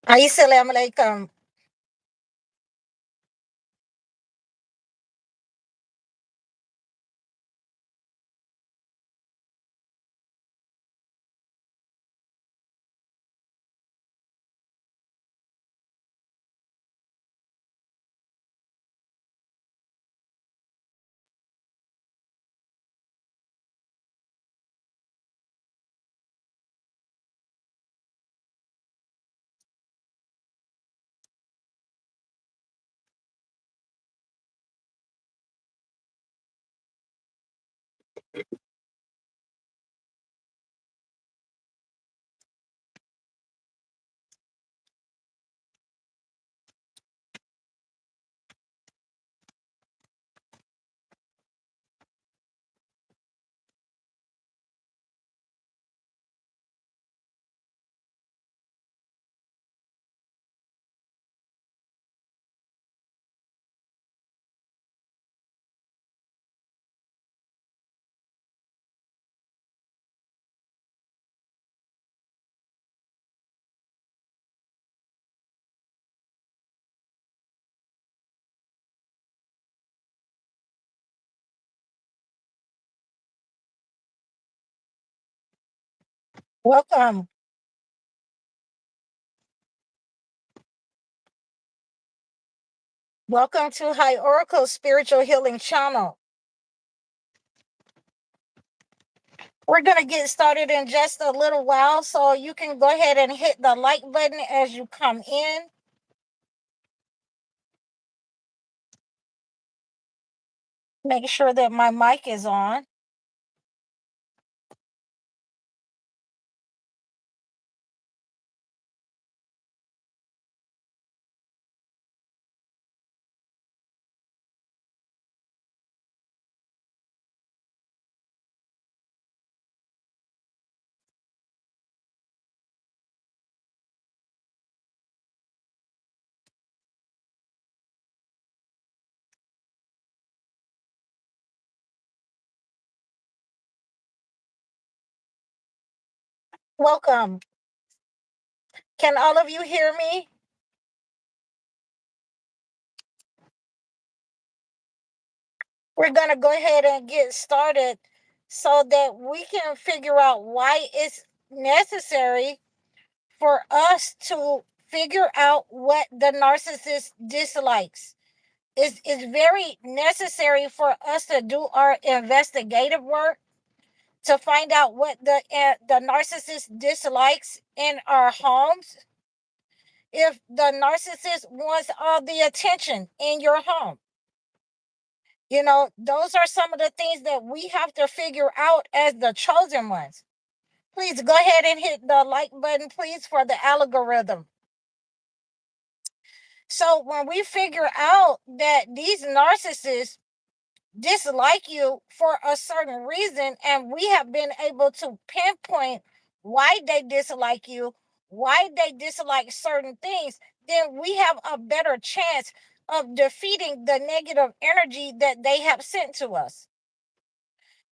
Assalamualaikum. Welcome. Welcome to High Oracle Spiritual Healing Channel. We're going to get started in just a little while, so you can go ahead and hit the like button as you come in. Make sure that my mic is on. Welcome. Can all of you hear me? We're going to go ahead and get started so that we can figure out why it's necessary for us to figure out what the narcissist dislikes. It's very necessary for us to do our investigative work to find out what the narcissist dislikes in our homes. If the narcissist wants all the attention in your home, those are some of the things that we have to figure out as the chosen ones. Please go ahead and hit the like button, please, for the algorithm. So when we figure out that these narcissists dislike you for a certain reason, and we have been able to pinpoint why they dislike you, why they dislike certain things, then we have a better chance of defeating the negative energy that they have sent to us.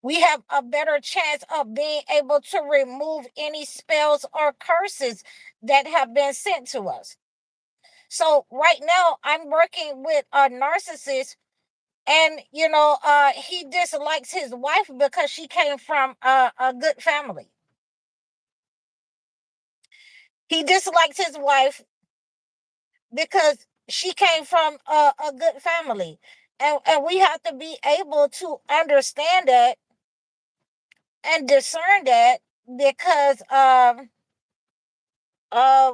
We have a better chance of being able to remove any spells or curses that have been sent to us. So right now I'm working with a narcissist, and he dislikes his wife because she came from a good family. He dislikes his wife because she came from a good family, and we have to be able to understand that and discern that, because uh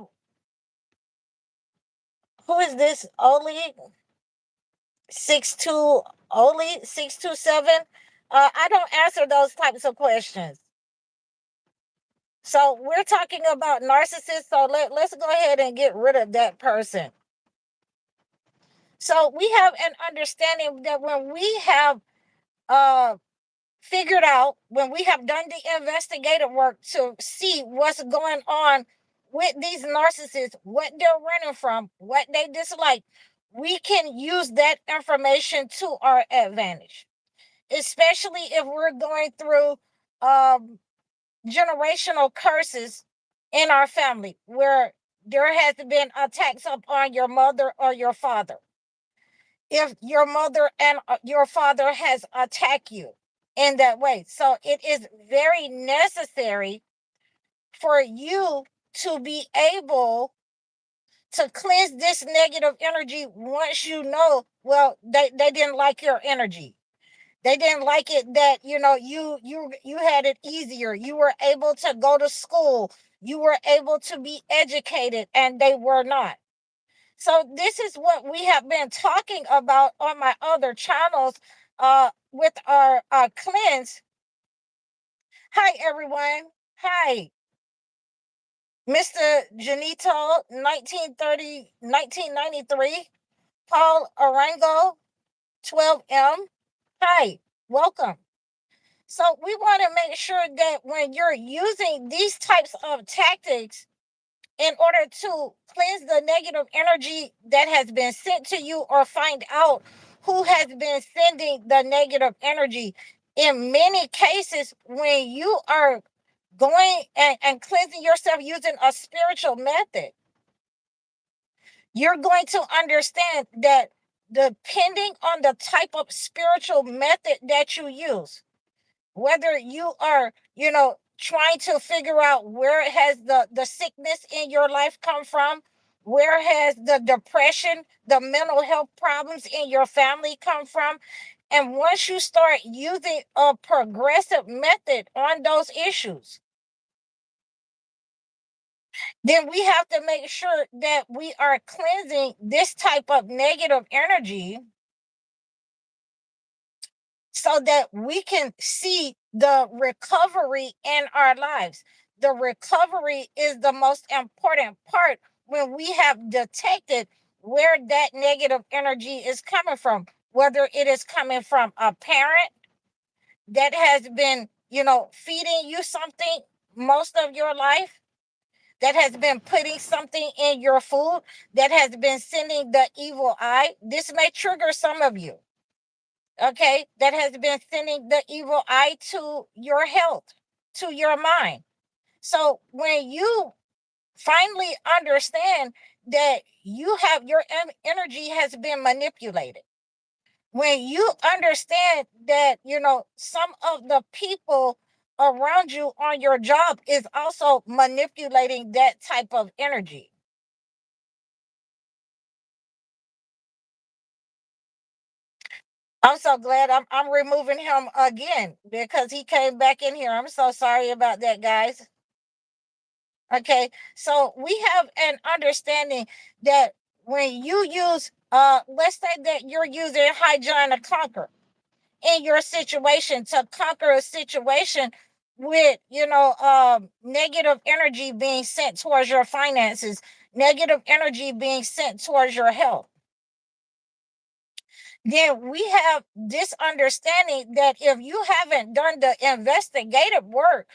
who is this Oli 62, Oli 627? I don't answer those types of questions. So we're talking about narcissists. So let's go ahead and get rid of that person. So we have an understanding that when we have uh, figured out, when we have done the investigative work to see what's going on with these narcissists, what they're running from, what they dislike, we can use that information to our advantage, especially if we're going through um, generational curses in our family, where there has been attacks upon your mother or your father, if your mother and your father has attacked you in that way. So it is very necessary for you to be able to cleanse this negative energy once you know, well, they didn't like your energy. They didn't like it that, you had it easier. You were able to go to school. You were able to be educated, and they were not. So this is what we have been talking about on my other channels with our cleanse. Hi, everyone. Hi. Mr. Janito, 1993. Paul Arango, 12M. Hi, welcome. So we want to make sure that when you're using these types of tactics in order to cleanse the negative energy that has been sent to you, or find out who has been sending the negative energy, in many cases, when you are going and cleansing yourself using a spiritual method, you're going to understand that depending on the type of spiritual method that you use, whether you are, trying to figure out where has the sickness in your life come from, where has the depression, the mental health problems in your family come from. And once you start using a progressive method on those issues, then we have to make sure that we are cleansing this type of negative energy so that we can see the recovery in our lives. The recovery is the most important part when we have detected where that negative energy is coming from, whether it is coming from a parent that has been, feeding you something most of your life, that has been putting something in your food, that has been sending the evil eye. This may trigger some of you, okay, that has been sending the evil eye to your health, to your mind. So when you finally understand that your energy has been manipulated, when you understand that, some of the people around you on your job is also manipulating that type of energy. I'm so glad I'm removing him again because he came back in here. I'm so sorry about that, guys. Okay, so we have an understanding that when you use, let's say that you're using Hygiene to conquer in your situation, to conquer a situation with, negative energy being sent towards your finances, negative energy being sent towards your health, then we have this understanding that if you haven't done the investigative work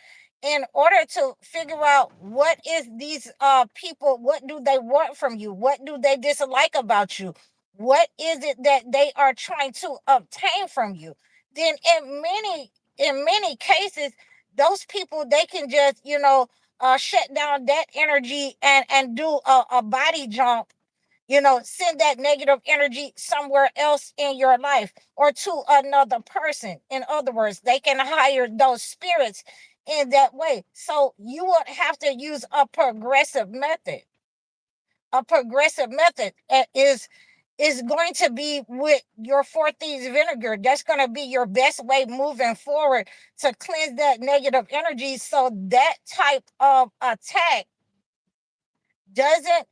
in order to figure out what is these people, what do they want from you, what do they dislike about you, what is it that they are trying to obtain from you, then in many cases, those people, they can just, shut down that energy and do a body jump, send that negative energy somewhere else in your life or to another person. In other words, they can hire those spirits in that way. So you would have to use a progressive method. A progressive method is going to be with your 4 thieves vinegar. That's going to be your best way moving forward to cleanse that negative energy, so that type of attack doesn't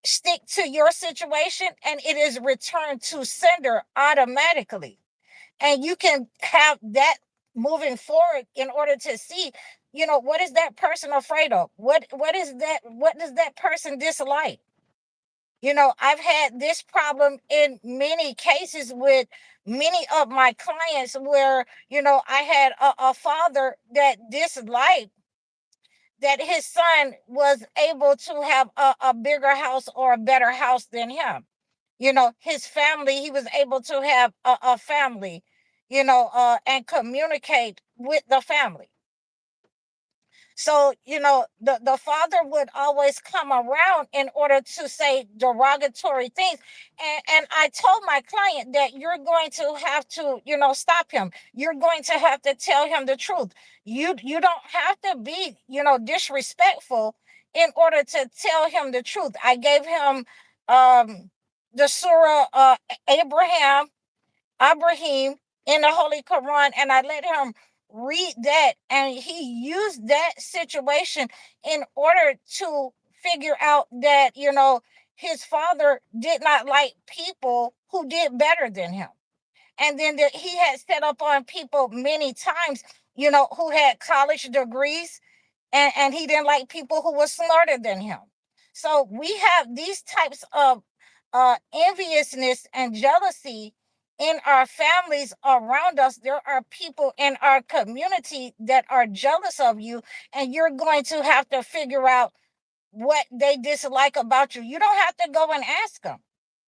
stick to your situation and it is returned to sender automatically. And you can have that moving forward in order to see, what is that person afraid of? What does that person dislike? I've had this problem in many cases with many of my clients where, I had a father that disliked that his son was able to have a bigger house or a better house than him. His family, he was able to have a family, and communicate with the family. So, the father would always come around in order to say derogatory things. And I told my client that you're going to have to, stop him. You're going to have to tell him the truth. You don't have to be, disrespectful in order to tell him the truth. I gave him the Surah Abraham in the Holy Quran, and I let him read that, and he used that situation in order to figure out that, his father did not like people who did better than him. And then he had set up on people many times, who had college degrees, and he didn't like people who were smarter than him. So we have these types of enviousness and jealousy in our families around us. There are people in our community that are jealous of you, and you're going to have to figure out what they dislike about you. You don't have to go and ask them.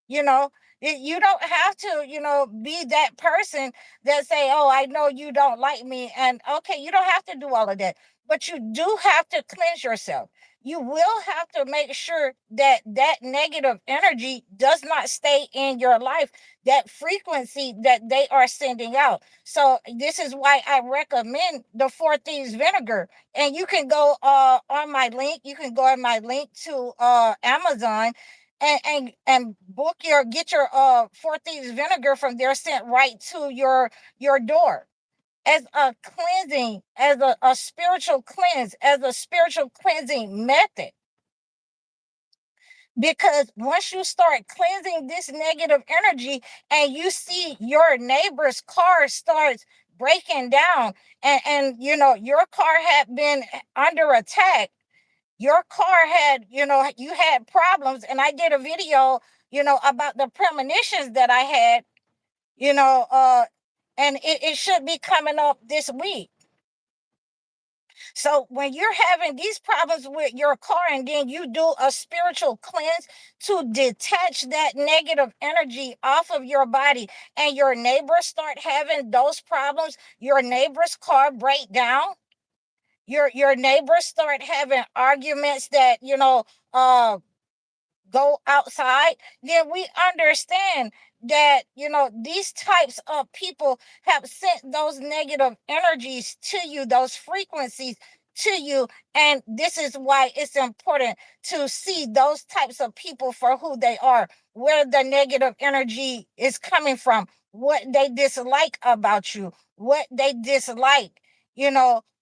You know, you don't have to, be that person that say, "Oh, I know you don't like me." And okay, you don't have to do all of that, but you do have to cleanse yourself. You will have to make sure that that negative energy does not stay in your life, that frequency that they are sending out. So this is why I recommend the Four Thieves vinegar. And you can go on my link. You can go on my link to Amazon and get your Four Thieves vinegar from there, sent right to your door, as a cleansing, as a spiritual cleanse, as a spiritual cleansing method. Because once you start cleansing this negative energy, and you see your neighbor's car starts breaking down, and your car had been under attack, your car had, you had problems. And I did a video, about the premonitions that I had, you know, uh, and it should be coming up this week. So when you're having these problems with your car, and then you do a spiritual cleanse to detach that negative energy off of your body, and your neighbors start having those problems, your neighbor's car break down, your neighbors start having arguments that, go outside, then we understand that, these types of people have sent those negative energies to you, those frequencies to you. And this is why it's important to see those types of people for who they are, where the negative energy is coming from, what they dislike about you, what they dislike,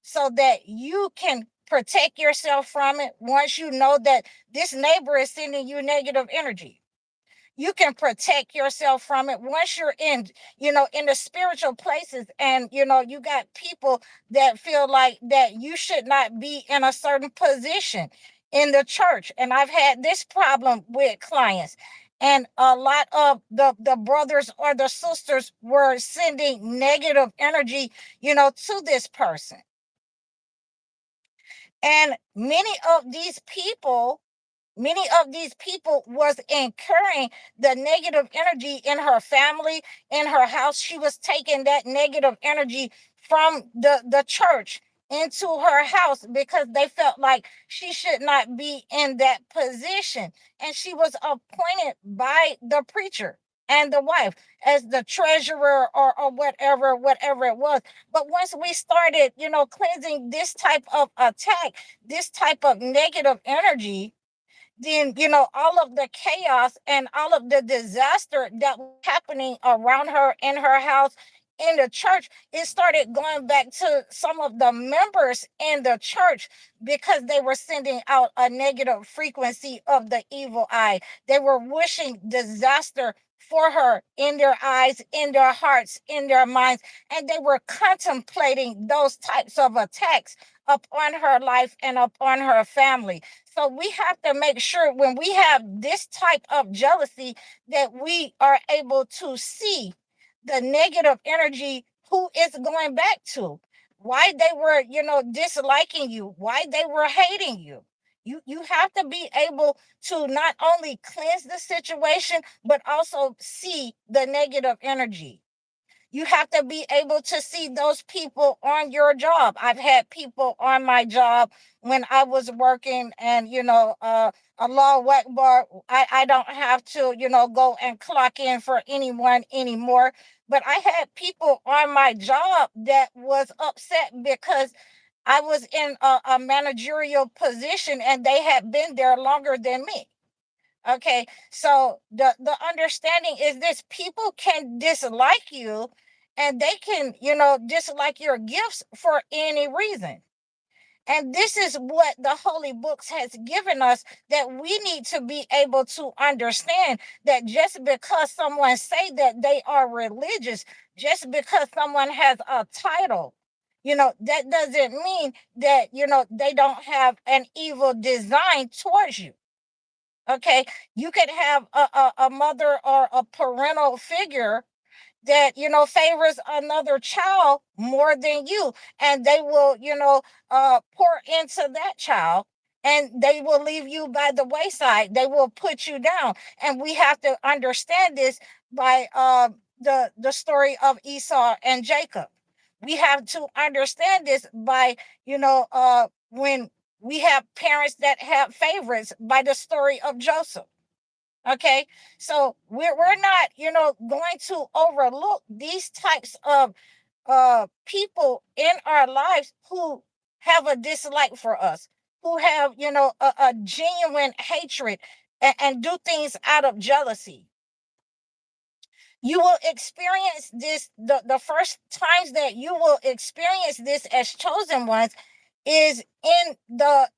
so that you can protect yourself from it. Once you know that this neighbor is sending you negative energy, you can protect yourself from it. Once you're in the spiritual places, and you got people that feel like that you should not be in a certain position in the church. And I've had this problem with clients, and a lot of the brothers or the sisters were sending negative energy, to this person. And many of these people was incurring the negative energy in her family, in her house. She was taking that negative energy from the church into her house, because they felt like she should not be in that position. And she was appointed by the preacher and the wife as the treasurer, or whatever it was. But once we started, cleansing this type of attack, this type of negative energy, then all of the chaos and all of the disaster that was happening around her, in her house, in the church, it started going back to some of the members in the church, because they were sending out a negative frequency of the evil eye. They were wishing disaster for her in their eyes, in their hearts, in their minds, and they were contemplating those types of attacks upon her life and upon her family. So we have to make sure, when we have this type of jealousy, that we are able to see the negative energy, who it's going back to, why they were, disliking you, why they were hating you. You have to be able to not only cleanse the situation, but also see the negative energy. You have to be able to see those people on your job. I've had people on my job when I was working, and Allah Akbar, I don't have to, go and clock in for anyone anymore. But I had people on my job that was upset because I was in a managerial position and they had been there longer than me. Okay, so the understanding is this: people can dislike you, and they can, dislike your gifts for any reason. And this is what the holy books has given us, that we need to be able to understand that just because someone say that they are religious, just because someone has a title, that doesn't mean that, they don't have an evil design towards you. Okay, you could have a mother or a parental figure that favors another child more than you, and they will pour into that child, and they will leave you by the wayside. They will put you down. And we have to understand this by the story of Esau and Jacob. We have to understand this by when we have parents that have favorites, by the story of Joseph. Okay, so we're not going to overlook these types of people in our lives who have a dislike for us, who have a genuine hatred, and do things out of jealousy. You will experience this, the first times that you will experience this as chosen ones is in the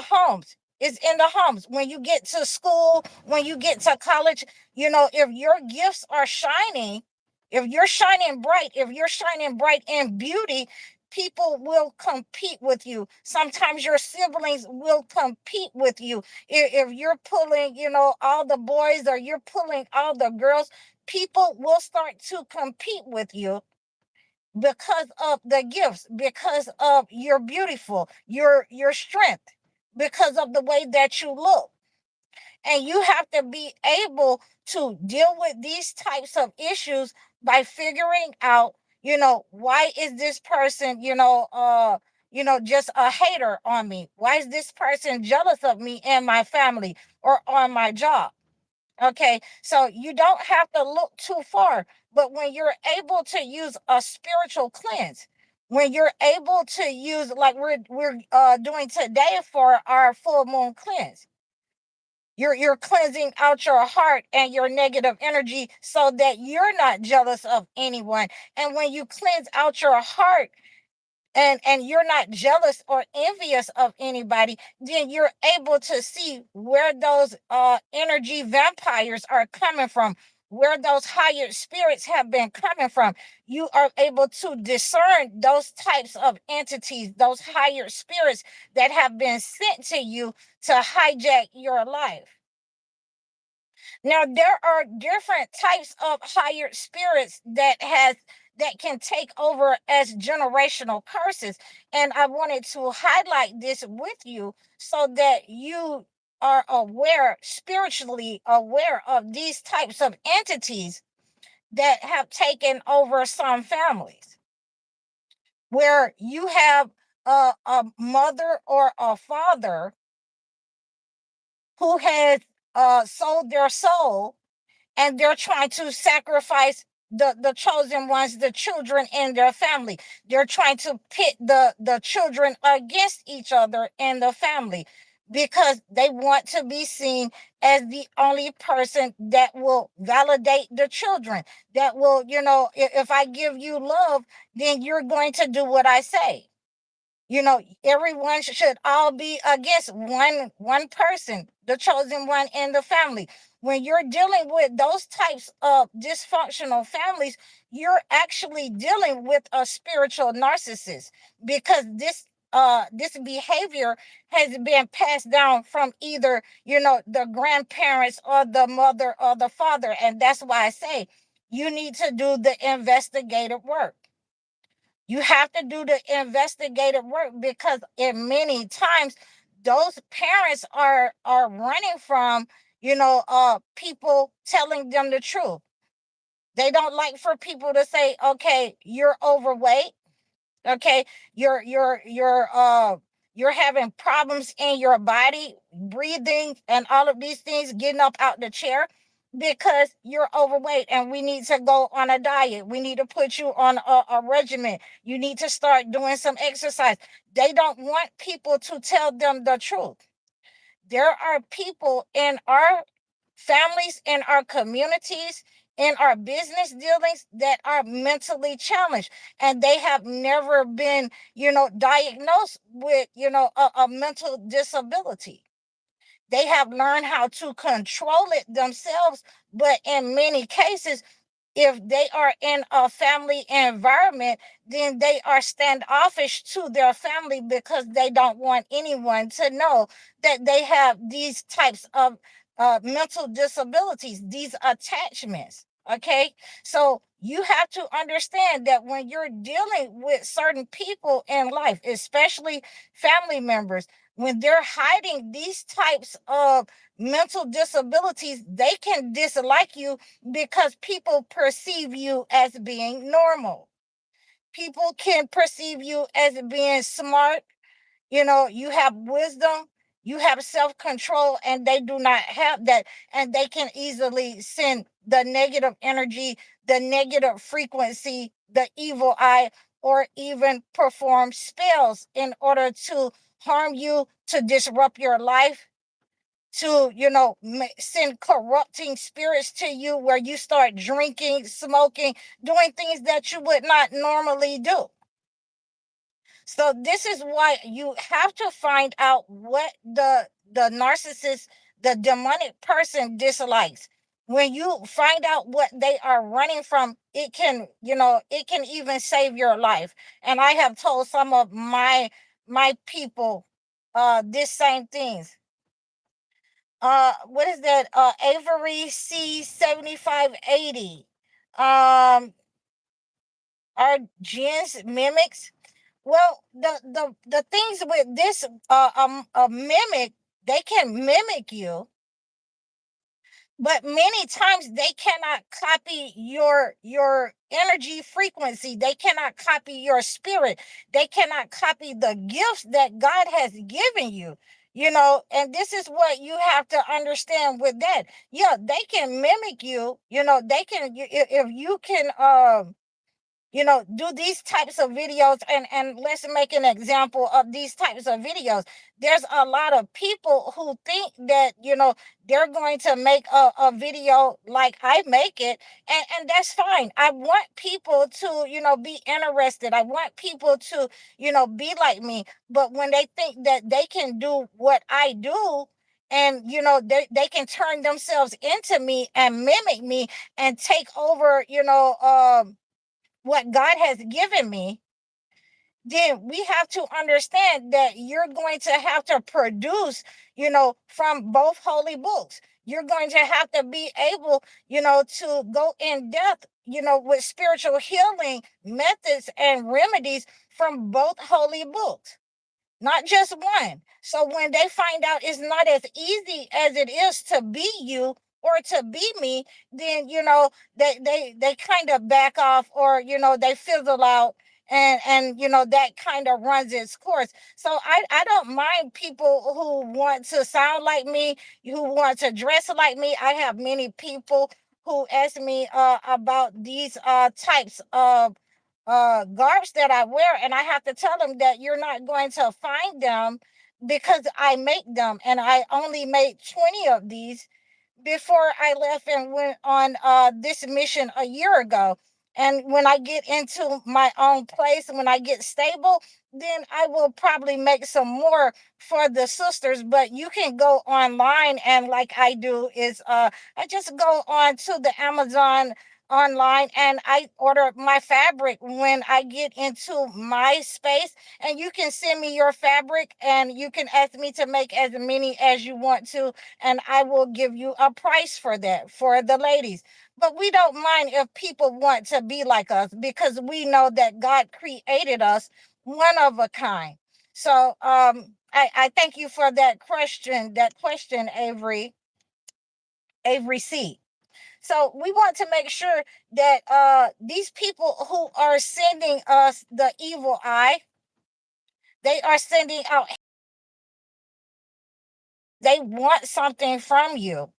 homes. Is in the homes. When you get to school, when you get to college, if your gifts are shining, if you're shining bright in beauty, people will compete with you. Sometimes your siblings will compete with you. If you're pulling, all the boys, or you're pulling all the girls, people will start to compete with you because of the gifts, because of your beautiful, your strength, because of the way that you look. And you have to be able to deal with these types of issues by figuring out, why is this person, just a hater on me? Why is this person jealous of me and my family or on my job? Okay, so you don't have to look too far, but when you're able to use a spiritual cleanse, when you're able to use, like we're doing today for our full moon cleanse, you're cleansing out your heart and your negative energy so that you're not jealous of anyone. And when you cleanse out your heart, and you're not jealous or envious of anybody, then you're able to see where those energy vampires are coming from, where those higher spirits have been coming from. You are able to discern those types of entities, those higher spirits that have been sent to you to hijack your life. Now, there are different types of higher spirits that can take over as generational curses. And I wanted to highlight this with you so that you are aware, spiritually aware, of these types of entities that have taken over some families, where you have a mother or a father who has sold their soul, and they're trying to sacrifice the chosen ones, the children in their family. They're trying to pit the children against each other in the family, because they want to be seen as the only person that will validate the children, that will, if I give you love, then you're going to do what I say. Everyone should all be against one person, the chosen one in the family. When you're dealing with those types of dysfunctional families, you're actually dealing with a spiritual narcissist, because this behavior has been passed down from either the grandparents or the mother or the father. And that's why I say you need to do the investigative work. You have to do the investigative work, because in many times those parents are running from people telling them the truth. They don't like for people to say, okay, you're overweight. Okay, you're having problems in your body, breathing and all of these things, getting up out the chair because you're overweight, and we need to go on a diet. We need to put you on a regimen. You need to start doing some exercise. They don't want people to tell them the truth. There are people in our families, in our communities, in our business dealings that are mentally challenged, and they have never been, diagnosed with, a mental disability. They have learned how to control it themselves, but in many cases, if they are in a family environment, then they are standoffish to their family because they don't want anyone to know that they have these types of mental disabilities, these attachments. Okay, so you have to understand that when you're dealing with certain people in life, especially family members, when they're hiding these types of mental disabilities, they can dislike you because people perceive you as being normal. People can perceive you as being smart. You have wisdom, you have self control, and they do not have that. And they can easily send the negative energy, the negative frequency, the evil eye, or even perform spells in order to harm you, to disrupt your life, to send corrupting spirits to you, where you start drinking, smoking, doing things that you would not normally do. So this is why you have to find out what the narcissist, the demonic person, dislikes. When you find out what they are running from, it can even save your life. And I have told some of my people this same things. What is that? Avery C7580. Are gens mimics? Well, the things with this a mimic, they can mimic you, but many times they cannot copy your energy frequency. They cannot copy your spirit. They cannot copy the gifts that God has given you. And this is what you have to understand with that. Yeah, they can mimic you. They can, if you can do these types of videos, and let's make an example of these types of videos. There's a lot of people who think that they're going to make a video like I make it, and that's fine. I want people to be interested. I want people to be like me. But when they think that they can do what I do, and they can turn themselves into me and mimic me and take over what God has given me, then we have to understand that you're going to have to produce, from both holy books. You're going to have to be able, to go in depth, with spiritual healing methods and remedies from both holy books, not just one. So when they find out it's not as easy as it is to be you or to be me, then they kind of back off, or they fizzle out, and that kind of runs its course. So I don't mind people who want to sound like me, who want to dress like me. I have many people who ask me about these types of garbs that I wear, and I have to tell them that you're not going to find them because I make them, and I only made 20 of these before I left and went on this mission a year ago. And when I get into my own place, when I get stable, then I will probably make some more for the sisters. But you can go online, and like I do is I just go on to the Amazon online, and I order my fabric when I get into my space, and you can send me your fabric, and you can ask me to make as many as you want to, and I will give you a price for that for the ladies. But we don't mind if people want to be like us, because we know that God created us one of a kind. So I thank you for that question, Avery C. So we want to make sure that these people who are sending us the evil eye, they are sending out, they want something from you.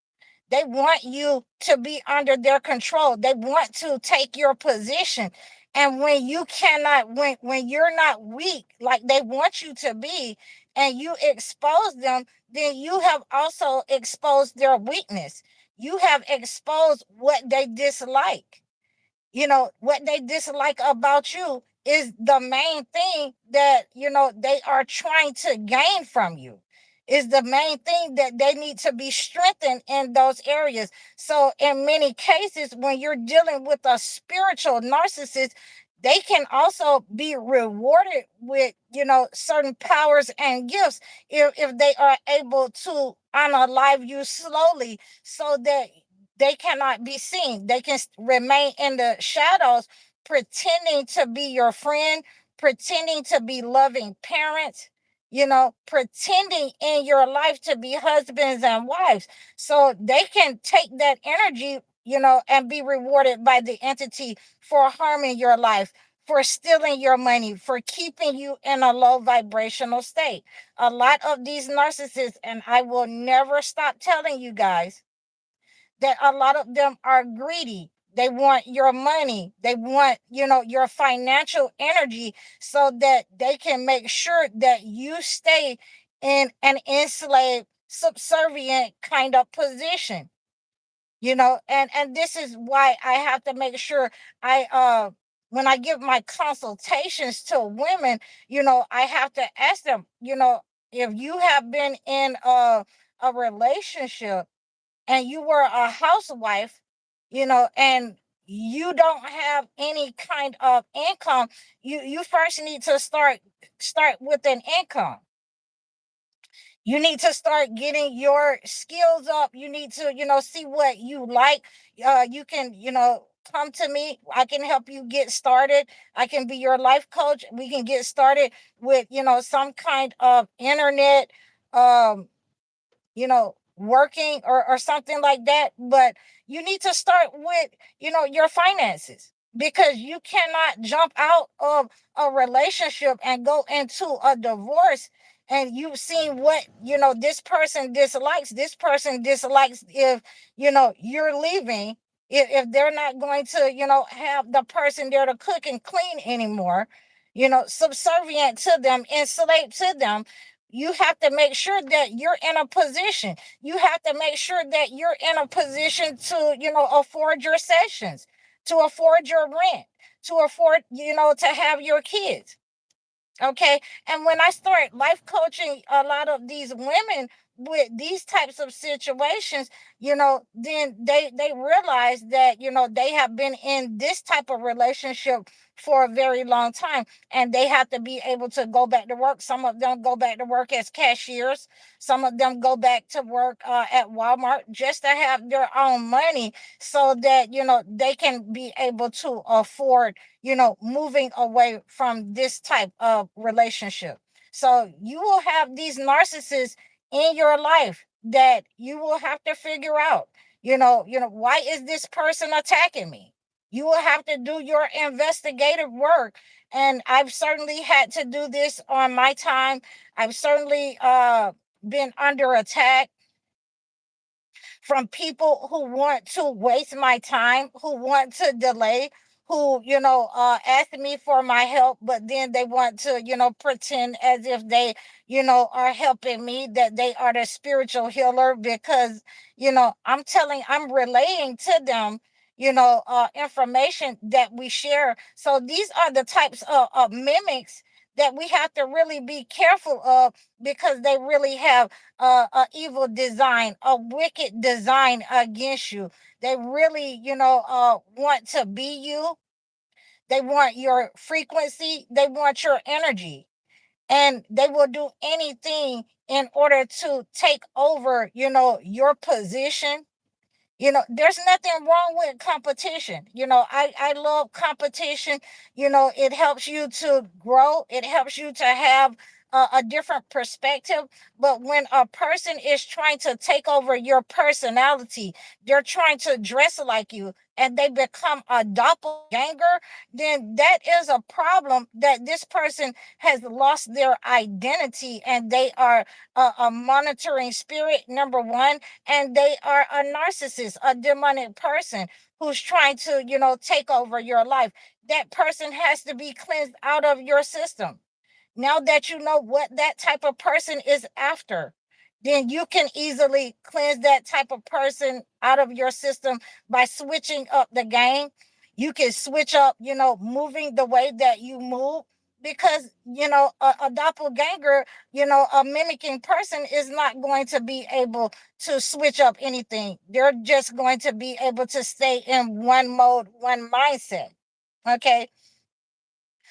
They want you to be under their control. They want to take your position. And when you cannot, when you're not weak like they want you to be, and you expose them, then you have also exposed their weakness. You have exposed what they dislike. What they dislike about you is the main thing that they are trying to gain from you, is the main thing that they need to be strengthened in those areas. So in many cases, when you're dealing with a spiritual narcissist, they can also be rewarded with certain powers and gifts if they are able to unalive you slowly, so that they cannot be seen. They can remain in the shadows, pretending to be your friend, pretending to be loving parents, pretending in your life to be husbands and wives. So they can take that energy, and be rewarded by the entity for harming your life, for stealing your money, for keeping you in a low vibrational state. A lot of these narcissists, and I will never stop telling you guys, that a lot of them are greedy. They want your money. They want, your financial energy, so that they can make sure that you stay in an enslaved, subservient kind of position. And this is why I have to make sure when I give my consultations to women, I have to ask them, if you have been in a relationship and you were a housewife, and you don't have any kind of income, you first need to start with an income. You need to start getting your skills up. You need to, see what you like. You can, come to me. I can help you get started. I can be your life coach. We can get started with, some kind of internet um working, or something like that. But you need to start with, your finances, because you cannot jump out of a relationship and go into a divorce, and you've seen what, this person dislikes, if, you're leaving, if they're not going to, have the person there to cook and clean anymore, subservient to them, enslaved to them. You have to make sure that you're in a position. You have to make sure that you're in a position to, afford your sessions, to afford your rent, to afford, to have your kids. Okay. And when I start life coaching a lot of these women with these types of situations, then they realize that, they have been in this type of relationship for a very long time, and they have to be able to go back to work. Some of them go back to work as cashiers. Some of them go back to work at Walmart, just to have their own money, so that, they can be able to afford, moving away from this type of relationship. So you will have these narcissists in your life that you will have to figure out, why is this person attacking me? You will have to do your investigative work. And I've certainly had to do this on my time. I've certainly been under attack from people who want to waste my time, who want to delay, who, ask me for my help, but then they want to, pretend as if they, are helping me, that they are the spiritual healer, because, I'm relaying to them, information that we share. So these are the types of mimics that we have to really be careful of, because they really have a evil design, a wicked design against you. They really, want to be you. They want your frequency. They want your energy, and they will do anything in order to take over, your position. There's nothing wrong with competition. I love competition. It helps you to grow. It helps you to have a different perspective. But when a person is trying to take over your personality, they're trying to dress like you, and they become a doppelganger, then that is a problem, that this person has lost their identity, and they are a monitoring spirit, number one, and they are a narcissist, a demonic person who's trying to, take over your life. That person has to be cleansed out of your system. Now that you know what that type of person is after, then you can easily cleanse that type of person out of your system by switching up the game. You can switch up, moving the way that you move, because, a doppelganger, a mimicking person is not going to be able to switch up anything. They're just going to be able to stay in one mode, one mindset. Okay.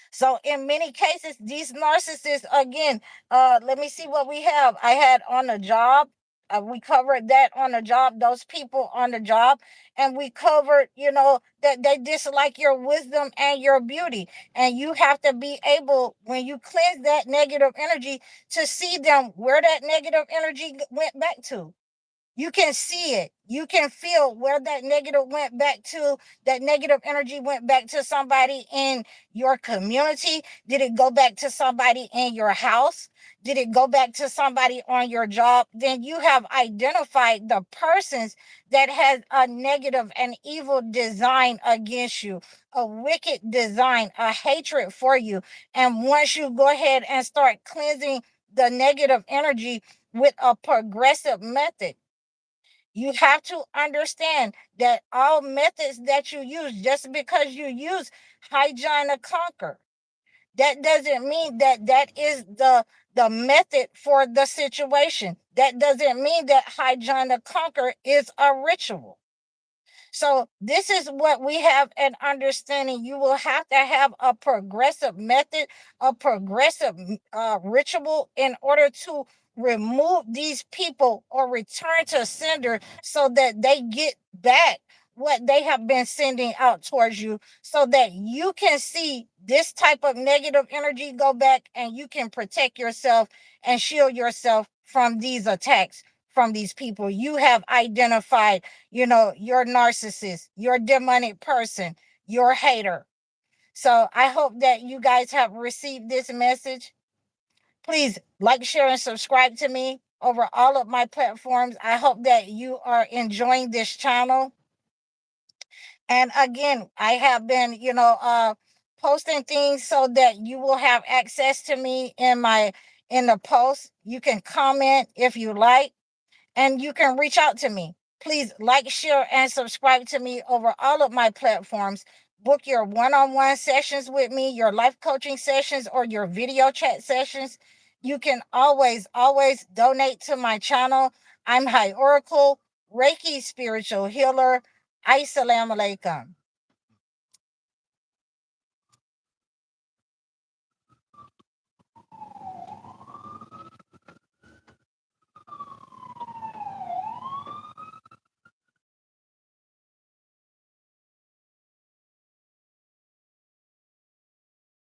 So in many cases, these narcissists, again, let me see what we have. I had on the job. We covered that on the job, those people on the job. And we covered, that they dislike your wisdom and your beauty. And you have to be able, when you cleanse that negative energy, to see them where that negative energy went back to. You can see it. You can feel where that negative went back to. That negative energy went back to somebody in your community. Did it go back to somebody in your house? Did it go back to somebody on your job? Then you have identified the persons that has a negative and evil design against you, a wicked design, a hatred for you. And once you go ahead and start cleansing the negative energy with a progressive method, you have to understand that all methods that you use, just because you use hygiene to conquer, that doesn't mean that that is the method for the situation. That doesn't mean that hygiene to conquer is a ritual. So this is what we have an understanding. You will have to have a progressive method, a progressive ritual, in order to remove these people or return to sender, so that they get back what they have been sending out towards you, so that you can see this type of negative energy go back, and you can protect yourself and shield yourself from these attacks from these people. You have identified, your narcissist, your demonic person, your hater. So I hope that you guys have received this message. Please like, share, and subscribe to me over all of my platforms. I hope that you are enjoying this channel. And again, I have been, posting things so that you will have access to me in the post. You can comment if you like, and you can reach out to me. Please like, share, and subscribe to me over all of my platforms. Book your one-on-one sessions with me, your life coaching sessions, or your video chat sessions. You can always, always donate to my channel. I'm High Oracle, Reiki spiritual healer. Assalamu alaikum.